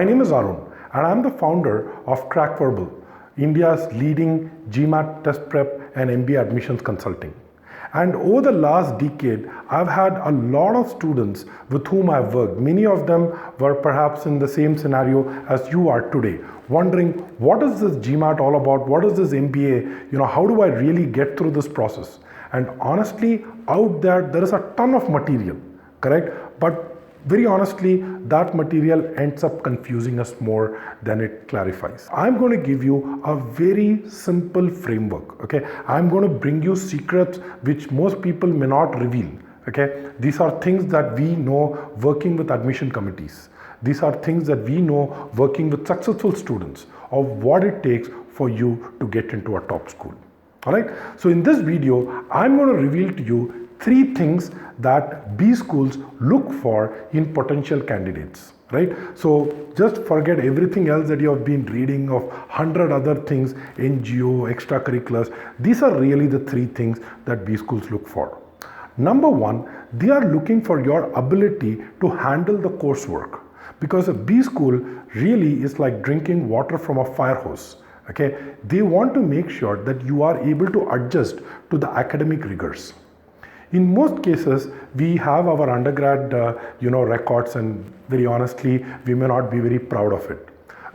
My name is Arun and I am the founder of Crackverbal, India's leading GMAT test prep and MBA admissions consulting. And over the last decade, I've had a lot of students with whom I've worked. Many of them were perhaps in the same scenario as you are today, wondering what is this GMAT all about? What is this MBA? How do I really get through this process? And honestly, out there is a ton of material, correct? But very honestly, that material ends up confusing us more than it clarifies. I'm going to give you a very simple framework, okay? I'm going to bring you secrets which most people may not reveal, okay? These are things that we know working with admission committees. These are things that we know working with successful students of what it takes for you to get into a top school. All right, so in this video, I'm going to reveal to you 3 things that B schools look for in potential candidates, right? So just forget everything else that you have been reading of 100 other things, NGO, extracurriculars. These are really the 3 things that B schools look for. Number 1, they are looking for your ability to handle the coursework, because a B school really is like drinking water from a fire hose. Okay, they want to make sure that you are able to adjust to the academic rigors. In most cases, we have our undergrad, records, and very honestly, we may not be very proud of it.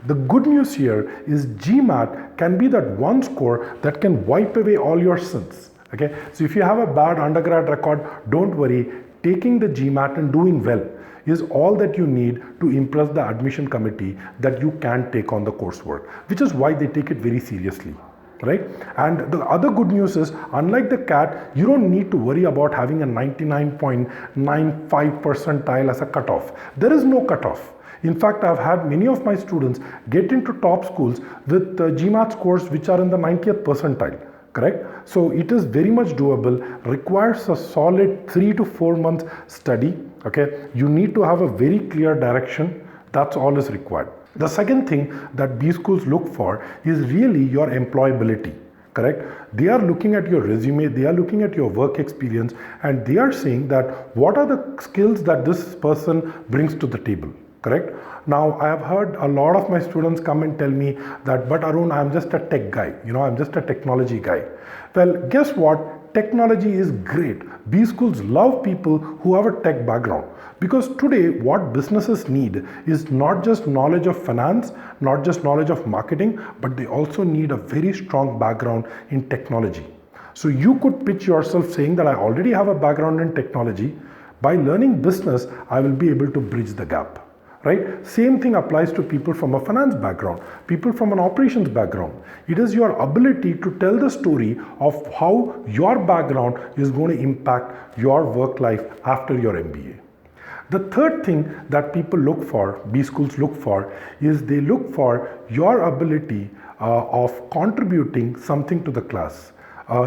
The good news here is GMAT can be that one score that can wipe away all your sins. Okay, so if you have a bad undergrad record, don't worry. Taking the GMAT and doing well is all that you need to impress the admission committee that you can take on the coursework, which is why they take it very seriously, right? And the other good news is, unlike the CAT, you don't need to worry about having a 99.95 percentile as a cutoff. There is no cutoff. In fact, I've had many of my students get into top schools with GMAT scores which are in the 90th percentile. Correct? So it is very much doable, requires a solid 3 to 4 months study. Okay, you need to have a very clear direction. That's all is required. The second thing that B schools look for is really your employability. Correct? They are looking at your resume, they are looking at your work experience, and they are saying that what are the skills that this person brings to the table. Correct? Now, I have heard a lot of my students come and tell me that, but Arun, I'm just a tech guy. I'm just a technology guy. Well, guess what? Technology is great. B schools love people who have a tech background, because today what businesses need is not just knowledge of finance, not just knowledge of marketing, but they also need a very strong background in technology. So you could pitch yourself saying that I already have a background in technology. By learning business, I will be able to bridge the gap. Right? Same thing applies to people from a finance background, people from an operations background. It is your ability to tell the story of how your background is going to impact your work life after your MBA. The third thing that people look for, B schools look for, is they look for your ability of contributing something to the class,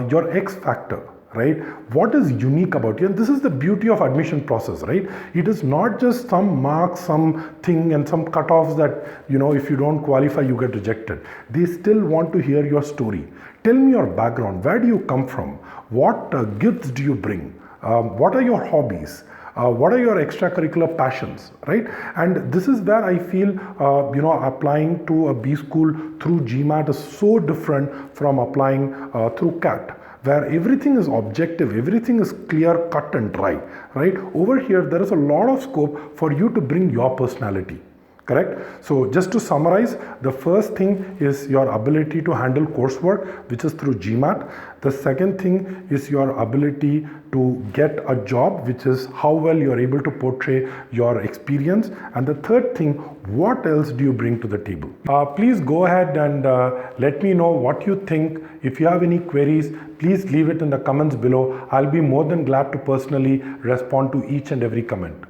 your X factor. Right? What is unique about you? And this is the beauty of admission process, right? It is not just some marks, some thing and some cutoffs that, if you don't qualify, you get rejected. They still want to hear your story. Tell me your background. Where do you come from? What gifts do you bring? What are your hobbies? What are your extracurricular passions, right? And this is where I feel, applying to a B school through GMAT is so different from applying through CAT, where everything is objective, everything is clear, cut and dry, right? Over here, there is a lot of scope for you to bring your personality. Correct? So just to summarize, the first thing is your ability to handle coursework, which is through GMAT. The second thing is your ability to get a job, which is how well you're able to portray your experience. And the third thing, what else do you bring to the table? Please go ahead and let me know what you think. If you have any queries, please leave it in the comments below. I'll be more than glad to personally respond to each and every comment.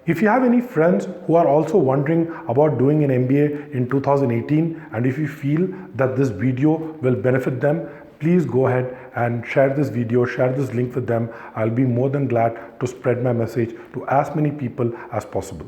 If you have any friends who are also wondering about doing an MBA in 2018, and if you feel that this video will benefit them, please go ahead and share this video, share this link with them. I'll be more than glad to spread my message to as many people as possible.